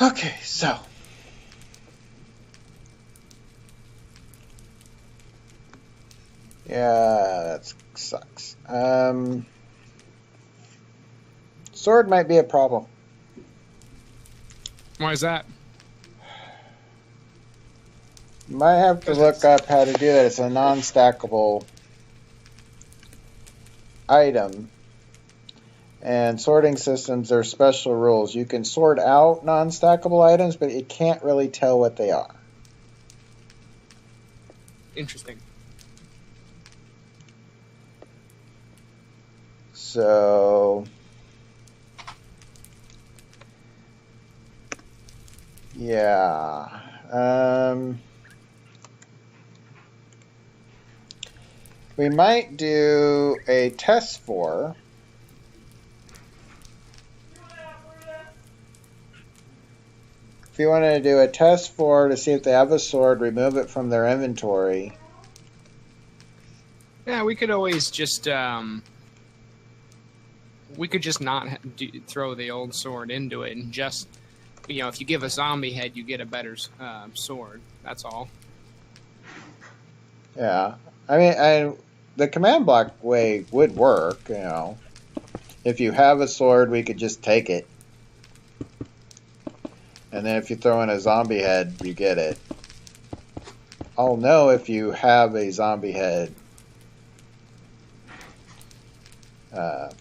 Okay, so yeah, that sucks. Sword might be a problem. Why is that? You might have to look up how to do that. It's a non-stackable item. And sorting systems, there are special rules. You can sort out non-stackable items, but you can't really tell what they are. Interesting. So, yeah. We might do a test for. If you wanted to do a test for to see if they have a sword, remove it from their inventory. Yeah, we could always just not throw the old sword into it, and just, you know, if you give a zombie head, you get a better sword. That's all. Yeah, I mean, the command block way would work. You know, if you have a sword, we could just take it. And then if you throw in a zombie head, you get it. I'll know if you have a zombie head that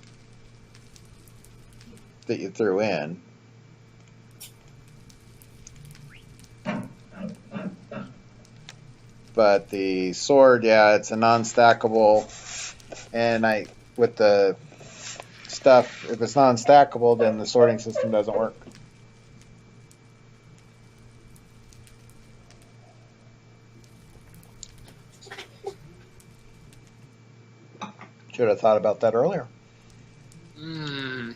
you threw in. But the sword, yeah, it's a non-stackable. And with the stuff, if it's non-stackable, then the sorting system doesn't work. Should have thought about that earlier. Hmm.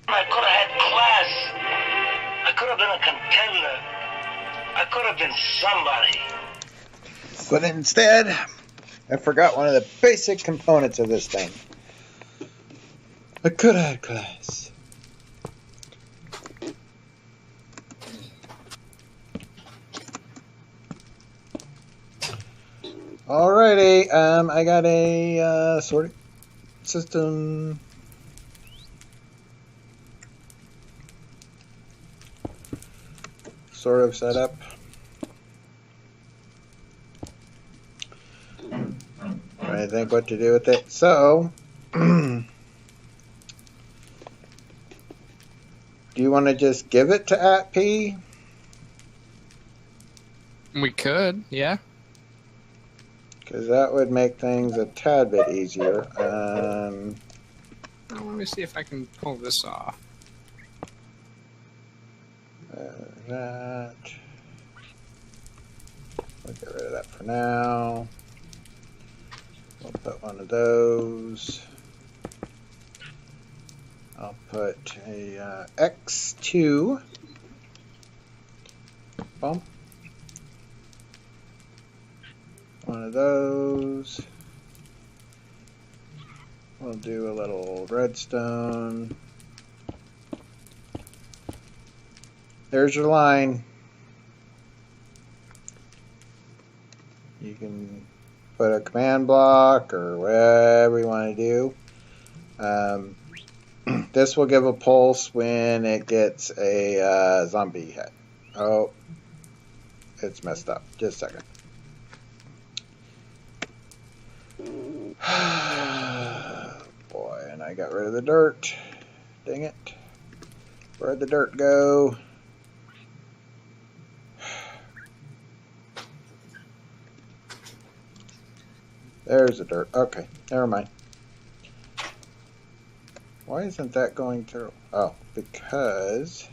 I could have had class. I could have been a contender. I could have been somebody. But instead, I forgot one of the basic components of this thing. I could have had class. Alrighty, I got a sorting system sort of set up. I think what to do with it. So, do you want to just give it to @p? We could, yeah. Because that would make things a tad bit easier. Let me see if I can pull this off. That. We'll get rid of that for now. We'll put one of those. I'll put a X2 bump. One of those. We'll do a little redstone. There's your line. You can put a command block or whatever you want to do. This will give a pulse when it gets a zombie head. Oh, it's messed up. Just a second. Boy, and I got rid of the dirt. Dang it. Where'd the dirt go? There's the dirt. Okay, never mind. Why isn't that going through? Oh, because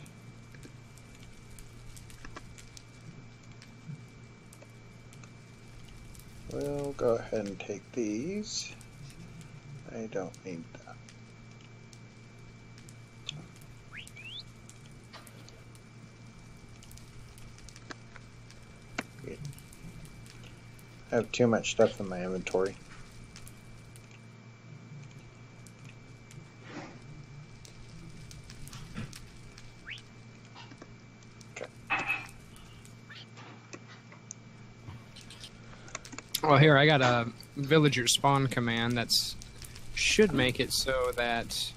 we'll go ahead and take these. I don't need that. I have too much stuff in my inventory. Well, here I got a villager spawn command that's should make it so that.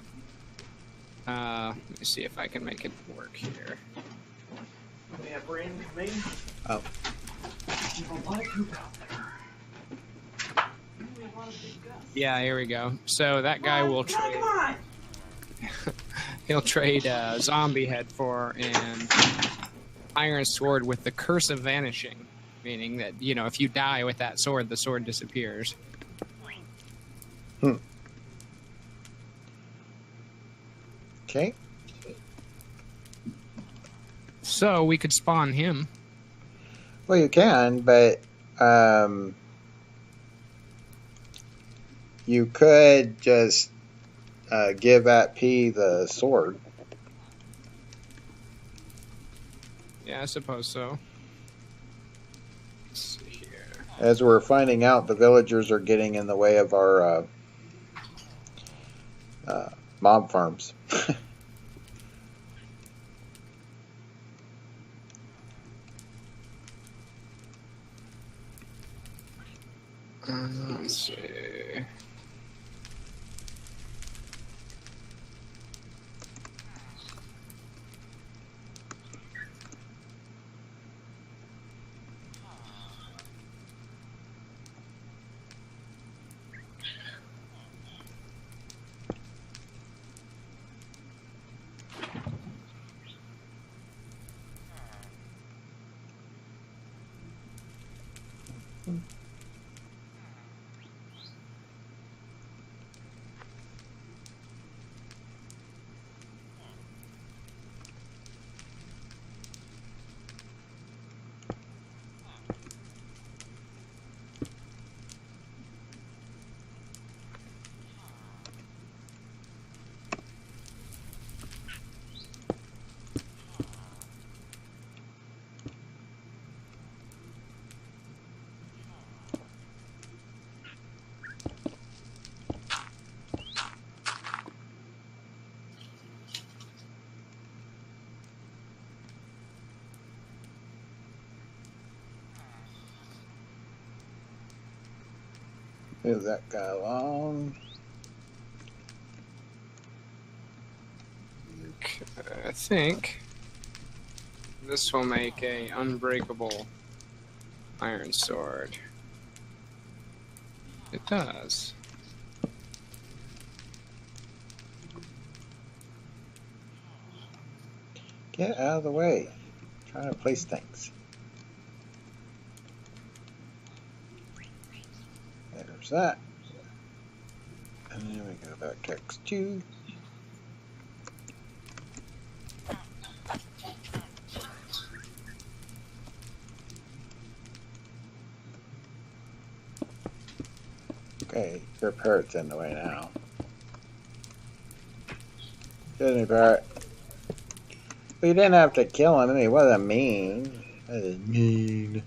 Let me see if I can make it work here. We have rain coming. Oh. There's a lot of poop out there. Yeah, here we go. So that guy will trade. Come on! He'll trade zombie head for an iron sword with the curse of vanishing, meaning that if you die with that sword, the sword disappears. Okay. So we could spawn him. Well, you can, but you could just give at P the sword. Yeah, I suppose so. Let's see here. As we're finding out, the villagers are getting in the way of our mob farms. Let's see. Move that guy along. Okay, I think this will make a unbreakable iron sword. It does. Get out of the way. I'm trying to place things. There's that. And then we go back to X2. Okay, your parrot's in the way now. Excuse me, parrot. But you didn't have to kill him. I mean, he wasn't mean. That is mean.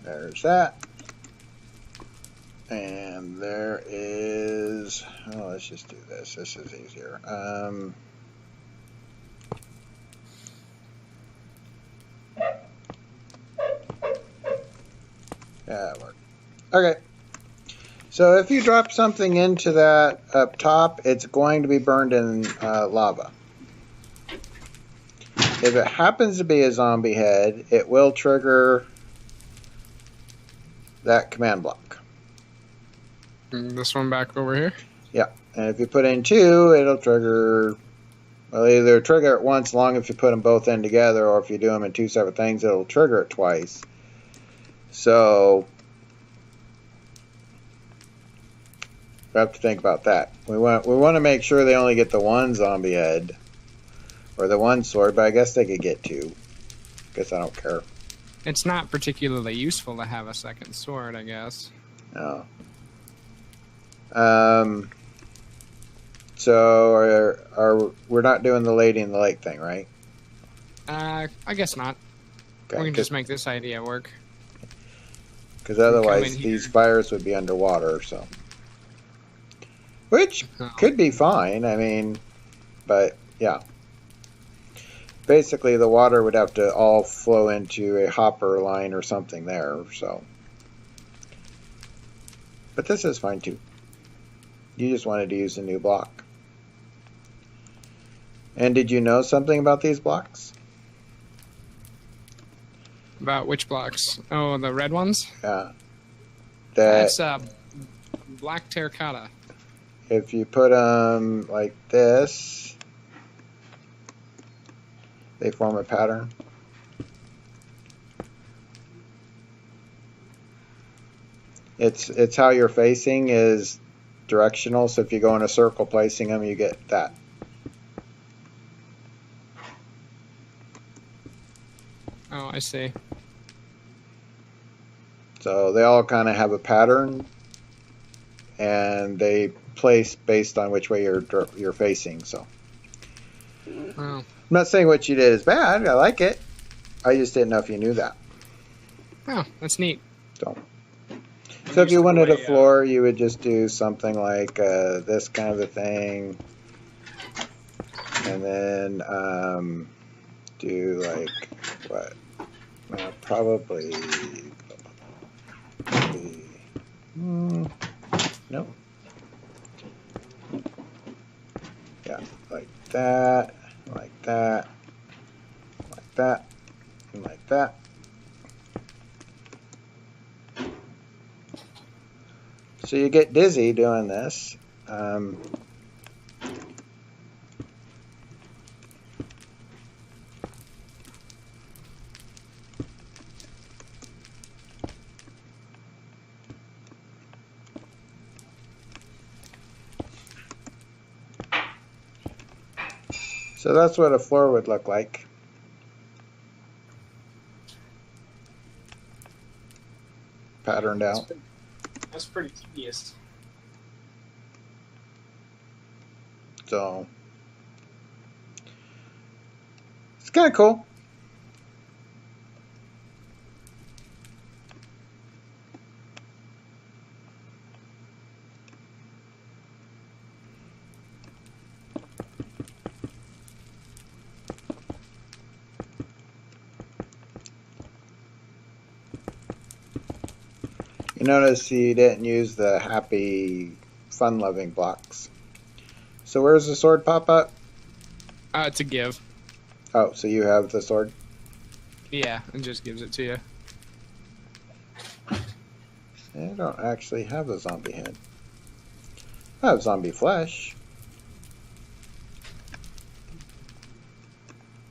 There's that. And there is... Oh, let's just do this. This is easier. Yeah, that worked. Okay. So if you drop something into that up top, it's going to be burned in lava. If it happens to be a zombie head, it will trigger that command block. This one back over here? Yeah. And if you put in two, it'll trigger... Well, either trigger it once long if you put them both in together, or if you do them in two separate things, it'll trigger it twice. So... we have to think about that. We want to make sure they only get the one zombie head or the one sword, but I guess they could get two. Guess I don't care. It's not particularly useful to have a second sword, I guess. No. So we're not doing the lady in the lake thing, right? I guess not. Okay, We can just make this idea work. because otherwise here. these fires would be underwater. So, which Oh. could be fine. I mean, but yeah. basically the water would have to all flow into a hopper line or something there. So, but this is fine too. You just wanted to use a new block. And did you know something about these blocks? About which blocks? Oh, the red ones? Yeah. That's black terracotta. If you put them like this, they form a pattern. It's how you're facing is directional, so if you go in a circle placing them, you get that. Oh, I see. So they all kind of have a pattern, and they place based on which way you're facing. So Oh. I'm not saying what you did is bad. I like it. I just didn't know if you knew that. Oh, that's neat. So if you wanted a floor, you would just do something like this kind of a thing, and then do like what? Probably. No. Yeah, like that, like that, like that, and like that. So you get dizzy doing this. So that's what a floor would look like. Patterned out. That's pretty tedious. So it's kind of cool. You notice you didn't use the happy, fun-loving blocks. So where's the sword pop up? It's a give. Oh, so you have the sword? Yeah, it just gives it to you. I don't actually have a zombie head. I have zombie flesh.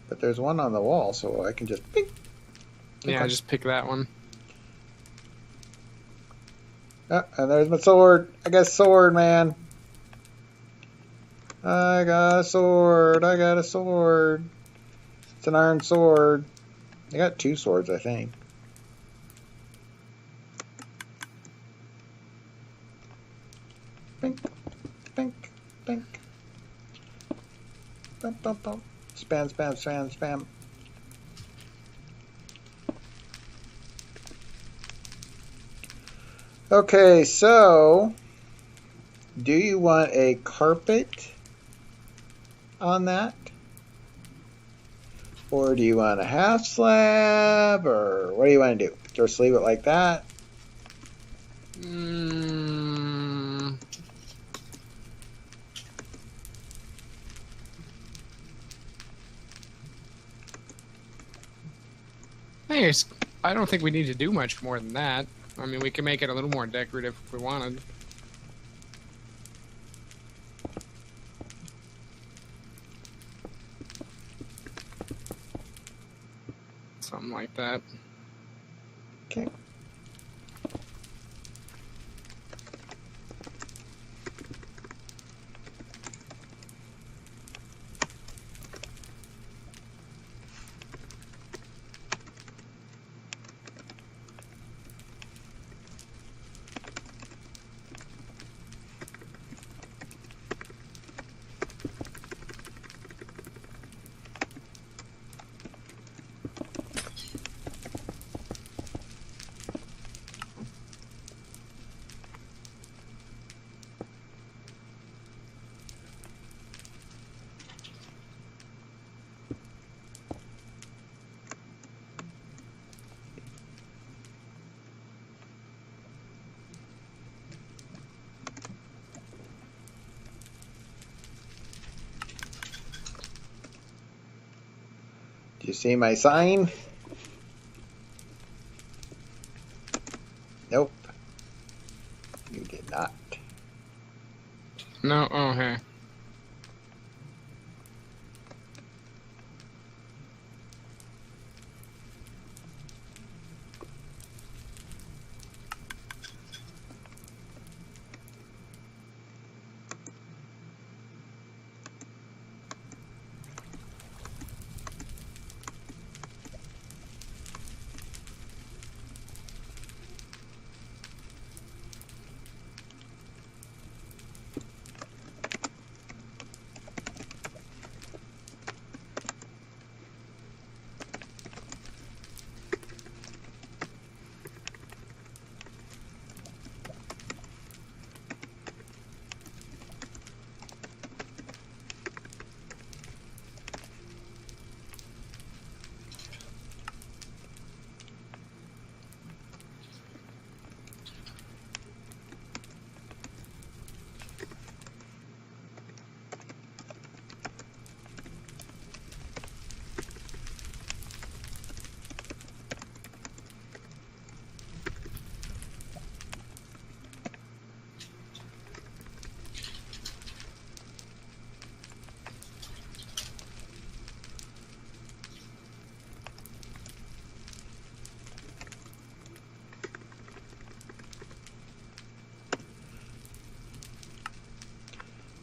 But there's one on the wall, so I can just ping. Yeah, I just pick that one. Oh, and there's my sword. I got a sword, man. I got a sword. I got a sword. It's an iron sword. I got two swords, I think. Bink, bink, bink. Bump, bump, bump. Spam, spam, spam, spam. Okay, so do you want a carpet on that? Or do you want a half slab? Or what do you want to do? Just leave it like that? I don't think we need to do much more than that. I mean, we can make it a little more decorative if we wanted. Something like that. Okay. Do you see my sign? Nope. You did not. No, oh, hey.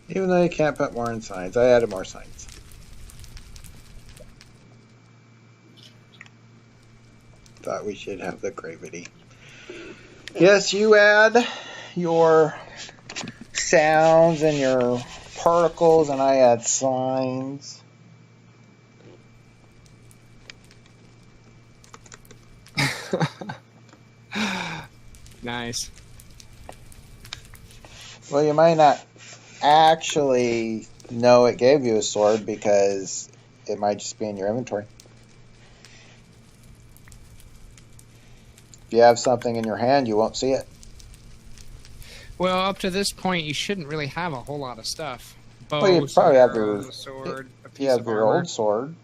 Even though you can't put more in signs, I added more signs. Thought we should have the gravity. Yes, you add your sounds and your particles, and I add signs. Nice. Well, you might not actually know it gave you a sword because it might just be in your inventory. If you have something in your hand, you won't see it. Well, up to this point, you shouldn't really have a whole lot of stuff. Bow, Well, you probably have arrow, your sword, a piece you have of your armor. old sword.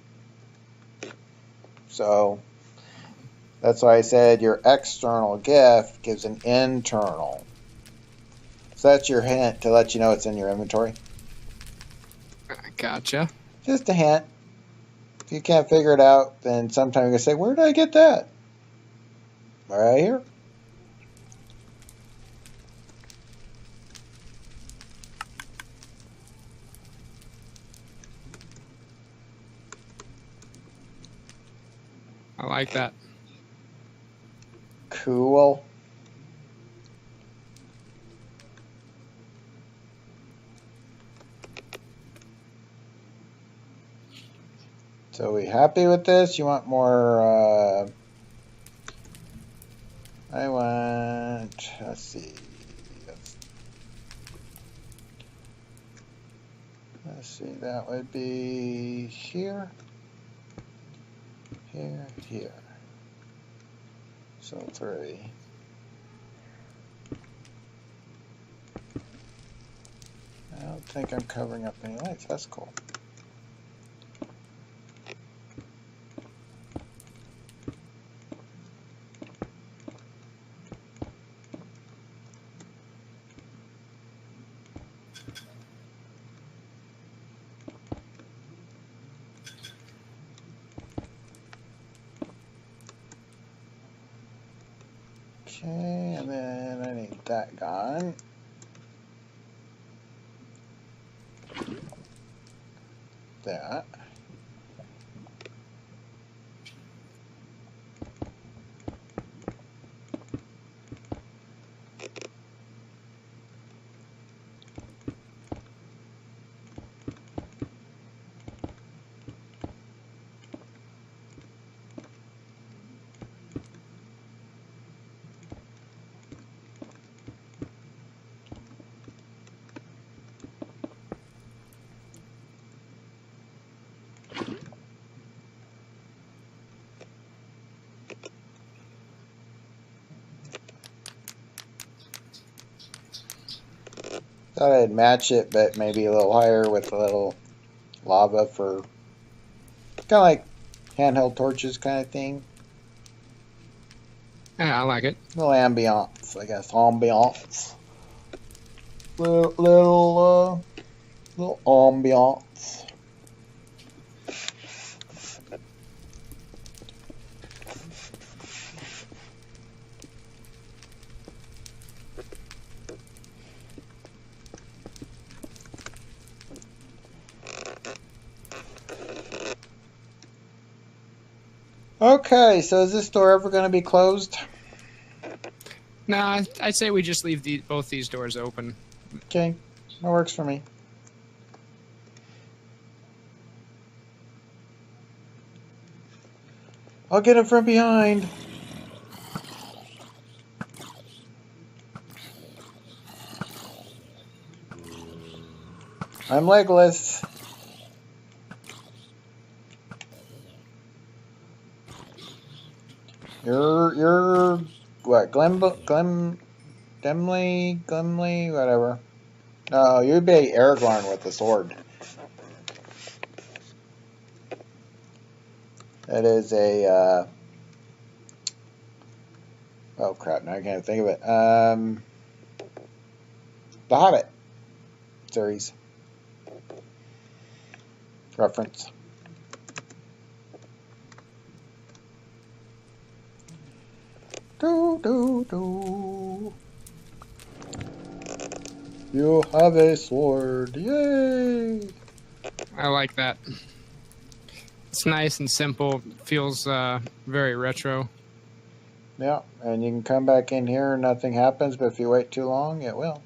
So that's why I said your external gift gives an internal. So that's your hint to let you know it's in your inventory. Gotcha. Just a hint. If you can't figure it out, then sometime you're going to say, where did I get that? Right here. I like that. Cool. So we happy with this? You want more, let's see. Let's see, that would be here, here, here. So 3. I don't think I'm covering up any lights. That's cool. Okay, and then I need that gone. That. Thought I'd match it, but maybe a little higher with a little lava for kind of like handheld torches kind of thing. Yeah, I like it. Little ambiance, I guess. Ambiance. Little ambiance. Okay, so is this door ever going to be closed? No, I'd say we just leave both these doors open. Okay, that works for me. I'll get him from behind. I'm legless. You're what? Glimley, whatever. No, you'd be Aragorn with the sword. That is a. Oh crap! Now I can't think of it. The Hobbit series reference. Do do do. You have a sword! Yay! I like that. It's nice and simple. Feels very retro. Yeah, and you can come back in here and nothing happens, but if you wait too long, it will.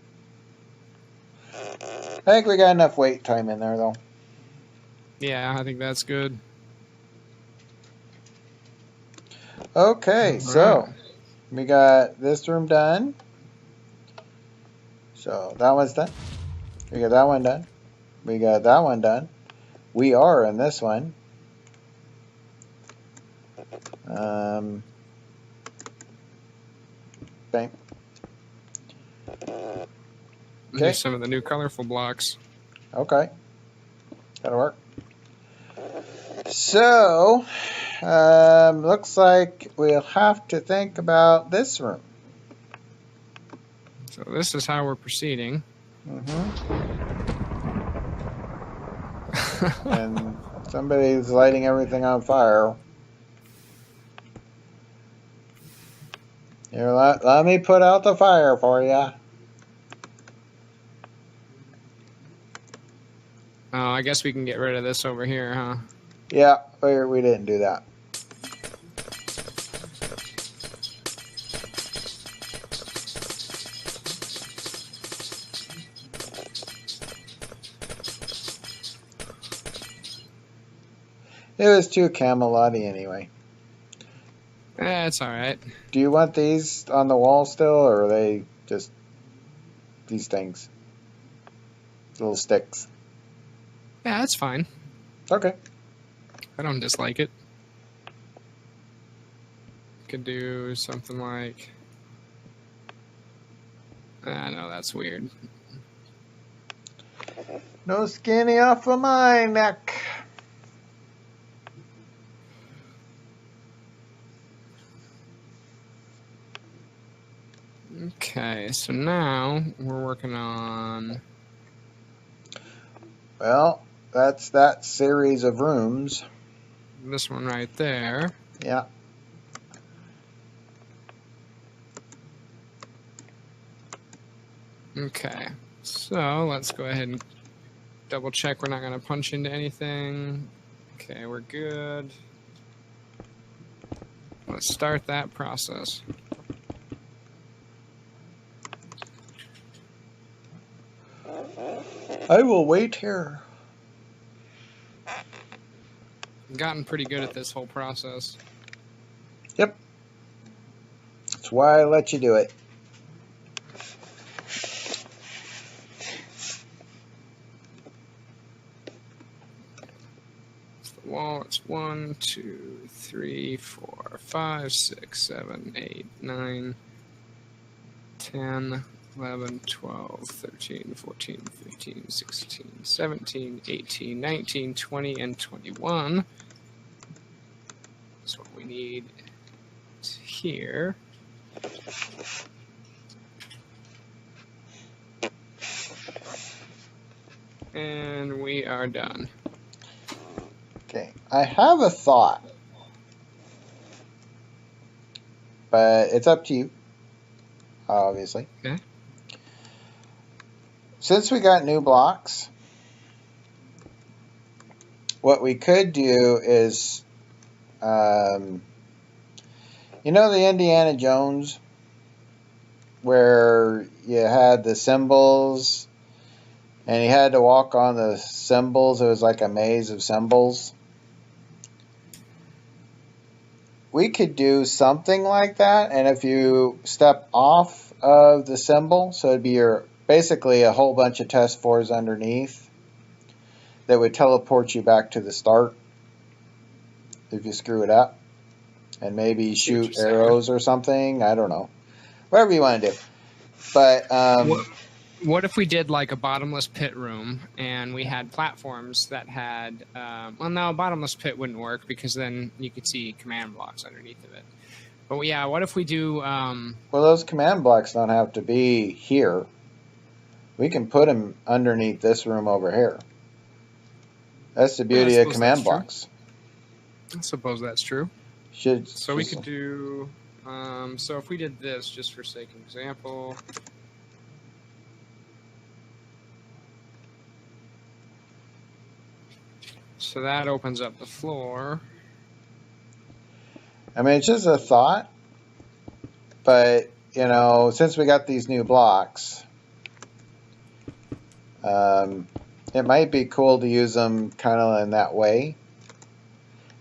I think we got enough wait time in there, though. Yeah, I think that's good. Okay, so we got this room done. So that one's done. We got that one done. We got that one done. We are in this one. Okay. Here's some of the new colorful blocks. Okay. That'll work. So, looks like we'll have to think about this room. So this is how we're proceeding. And somebody's lighting everything on fire. Here, let me put out the fire for you. Oh, I guess we can get rid of this over here, huh? Yeah, we didn't do that. It was too Camelot-y anyway. It's alright. Do you want these on the wall still, or are they just these things? Little sticks. Yeah, that's fine. Okay. I don't dislike it. Could do something like... no, that's weird. No skinny off of my neck. Okay, so now we're working on... Well, that's that series of rooms. This one right there. Yeah. Okay, so let's go ahead and double check we're not going to punch into anything. Okay, we're good. Let's start that process. I will wait here. I've gotten pretty good at this whole process. Yep. That's why I let you do it. The wall, it's 1, 2, 3, 4, 5, 6, 7, 8, 9, 10, 11, 12, 13, 14, 15, 16, 17, 18, 19, 20, and 21. we need here. And we are done. Okay, I have a thought, but it's up to you, obviously. Okay. Since we got new blocks, what we could do is, you know the Indiana Jones, where you had the symbols, and you had to walk on the symbols. It was like a maze of symbols. We could do something like that, and if you step off of the symbol, so it'd be basically a whole bunch of test 4s underneath that would teleport you back to the start if you screw it up, and maybe shoot arrows or something. I don't know, whatever you want to do. But what if we did like a bottomless pit room, and we had platforms that had, well, no, a bottomless pit wouldn't work because then you could see command blocks underneath of it. But yeah, what if we do... well, those command blocks don't have to be here. We can put them underneath this room over here. That's the beauty of command blocks. I suppose that's true. So we could do... so if we did this, just for sake of example... So that opens up the floor. I mean, it's just a thought, but, you know, since we got these new blocks, it might be cool to use them kind of in that way.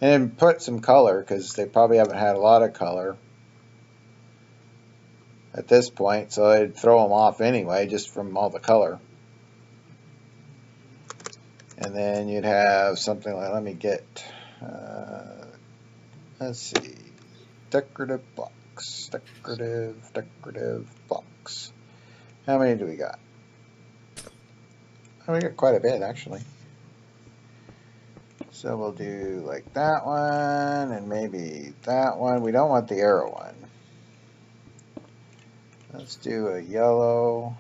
And then put some color, because they probably haven't had a lot of color at this point, so I'd throw them off anyway, just from all the color. And then you'd have something like, let me get, let's see, decorative blocks, decorative blocks. How many do we got? Oh, we got quite a bit, actually. So we'll do like that one, and maybe that one. We don't want the arrow one. Let's do a yellow.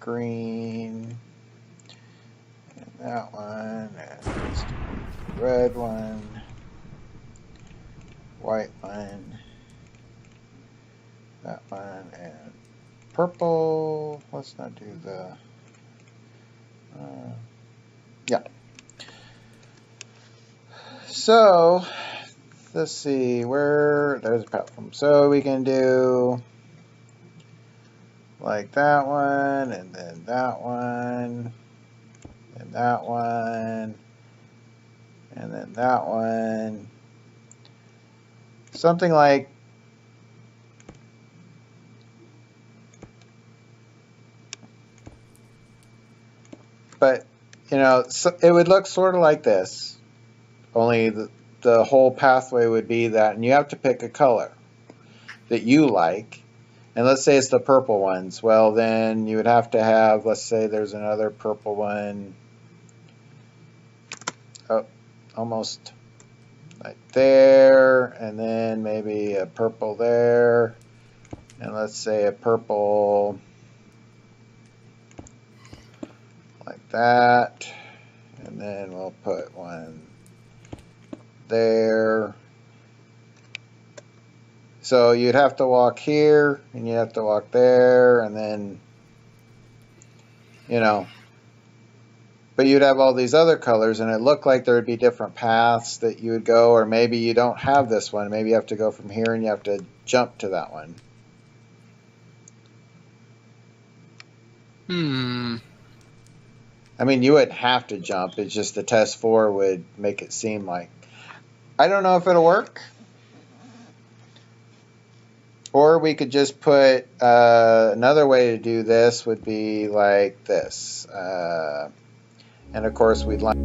Green, and that one, and let's do the red one, white one, that one, and purple. Let's not do the, yeah. So, let's see, there's a platform. So we can do like that one, and then that one, and that one, and then that one. Something like but you know, so it would look sort of like this, only the whole pathway would be that, and you have to pick a color that you like. And let's say it's the purple ones. Well, then you would have to have, let's say there's another purple one. Oh, almost like there. And then maybe a purple there. And let's say a purple like that. And then we'll put one there. So you'd have to walk here, and you'd have to walk there, and then, you know, but you'd have all these other colors, and it looked like there would be different paths that you would go, or maybe you don't have this one. Maybe you have to go from here, and you have to jump to that one. I mean, you wouldn't have to jump. It's just the test 4 would make it seem like. I don't know if it'll work. Or we could just put, another way to do this would be like this. And of course we'd like